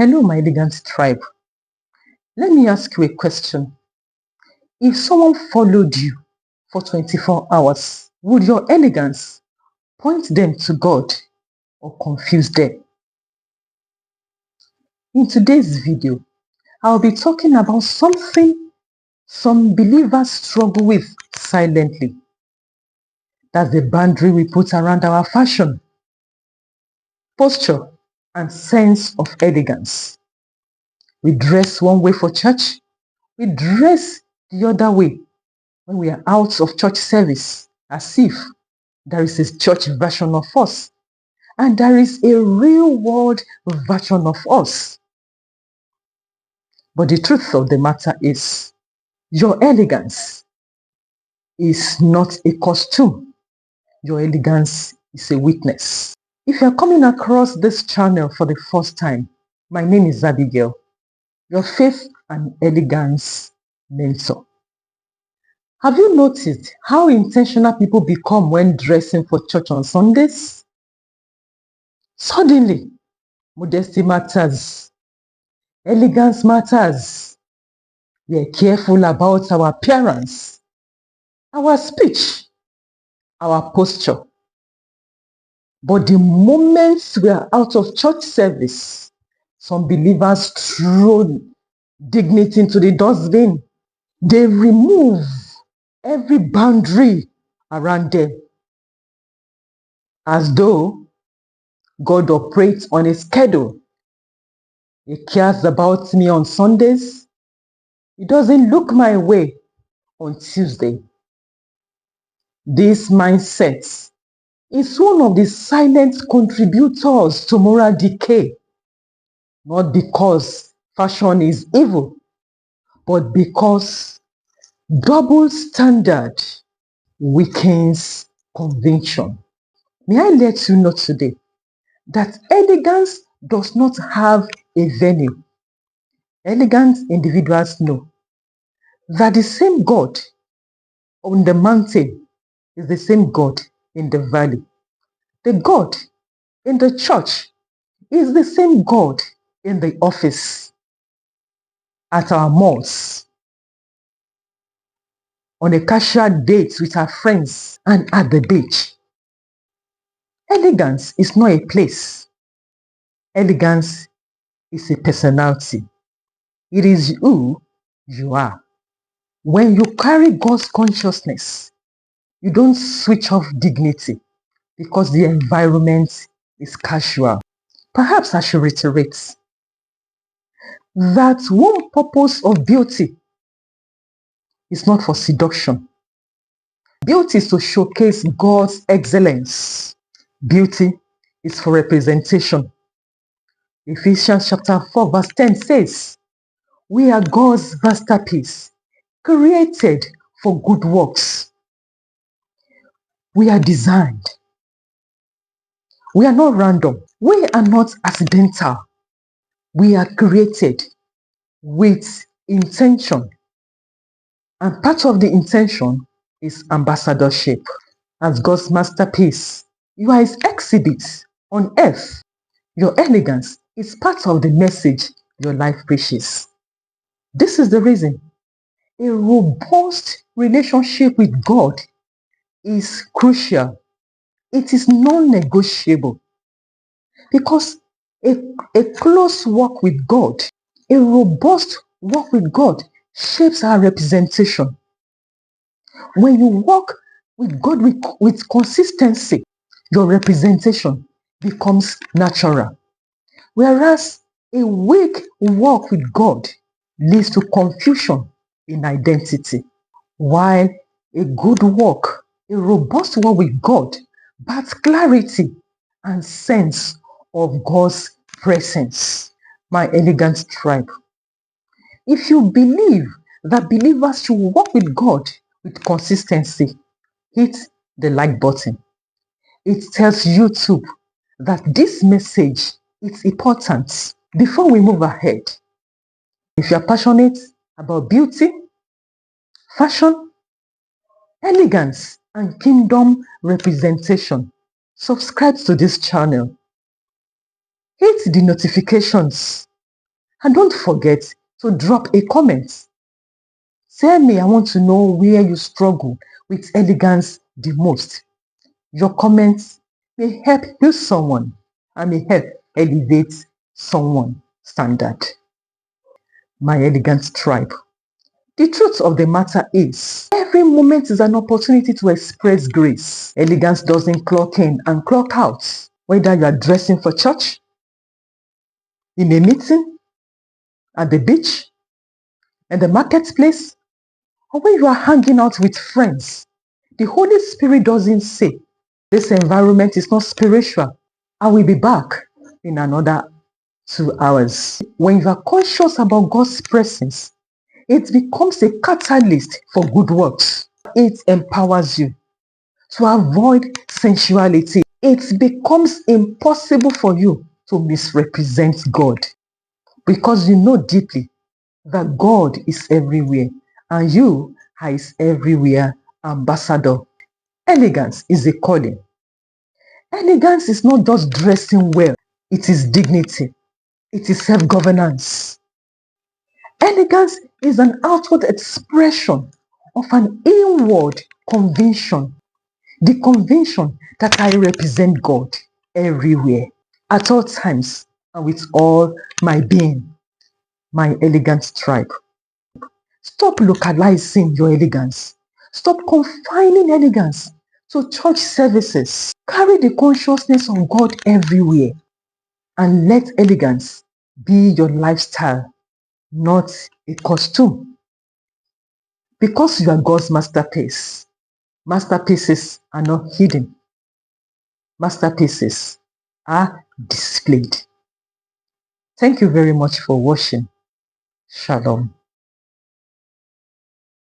Hello, my Elegance tribe. Let me ask you a question. If someone followed you for 24 hours, would your elegance point them to God or confuse them? In today's video, I'll be talking about something some believers struggle with silently. That's the boundary we put around our fashion, posture, and sense of elegance. We dress one way for church, we dress the other way when we are out of church service, as if there is a church version of us and there is a real world version of us. But the truth of the matter is, your elegance is not a costume. Your elegance is a witness. If you're coming across this channel for the first time, my name is Abigail, your faith and elegance mentor. Have you noticed how intentional people become when dressing for church on Sundays? Suddenly, modesty matters, elegance matters. We are careful about our appearance, our speech, our posture. But the moment we are out of church service, some believers throw dignity into the dustbin. They remove every boundary around them, as though God operates on a schedule. He cares about me on Sundays. He doesn't look my way on Tuesday. This mindset is one of the silent contributors to moral decay, not because fashion is evil, but because double standard weakens conviction. May I let you know today that elegance does not have a venue. Elegant individuals know that the same God on the mountain is the same God in the valley. The God in the church is the same God in the office, at our malls, on a casual date with our friends, and at the beach. Elegance is not a place. Elegance is a personality. It is who you are. When you carry God's consciousness, you don't switch off dignity because the environment is casual. Perhaps I should reiterate that one purpose of beauty is not for seduction. Beauty is to showcase God's excellence. Beauty is for representation. Ephesians chapter 4 verse 10 says, "We are God's masterpiece, created for good works." We are designed. We are not random. We are not accidental. We are created with intention. And part of the intention is ambassadorship. As God's masterpiece, you are His exhibit on earth. Your elegance is part of the message your life preaches. This is the reason a robust relationship with God is crucial. It is non-negotiable because a close walk with God, a robust walk with God shapes our representation. When you walk with God with consistency, your representation becomes natural. Whereas a weak walk with God leads to confusion in identity, while a good walk, a robust walk with God, brings clarity and sense of God's presence. My elegant tribe, if you believe that believers should walk with God with consistency, hit the like button. It tells YouTube that this message is important. Before we move ahead, if you're passionate about beauty, fashion, elegance, and kingdom representation, subscribe to this channel. Hit the notifications And don't forget to drop a comment. Tell me, I want to know where you struggle with elegance the most. Your comments may help heal someone and may help elevate someone's standard. My elegant tribe. The truth of the matter is, every moment is an opportunity to express grace. Elegance doesn't clock in and clock out. Whether you are dressing for church, in a meeting, at the beach, in the marketplace, or when you are hanging out with friends, the Holy Spirit doesn't say, this environment is not spiritual. I will be back in another 2 hours. When you are conscious about God's presence, it becomes a catalyst for good works. It empowers you to avoid sensuality. It becomes impossible for you to misrepresent God because you know deeply that God is everywhere and you are His everywhere ambassador. Elegance is a calling. Elegance is not just dressing well, it is dignity, it is self-governance. Elegance is an outward expression of an inward conviction, the conviction that I represent God everywhere, at all times, and with all my being. My elegant tribe. Stop localizing your elegance. Stop confining elegance to church services. Carry the consciousness of God everywhere and let elegance be your lifestyle, not a costume. Because you are God's masterpiece, masterpieces are not hidden. Masterpieces are displayed. Thank you very much for watching. Shalom.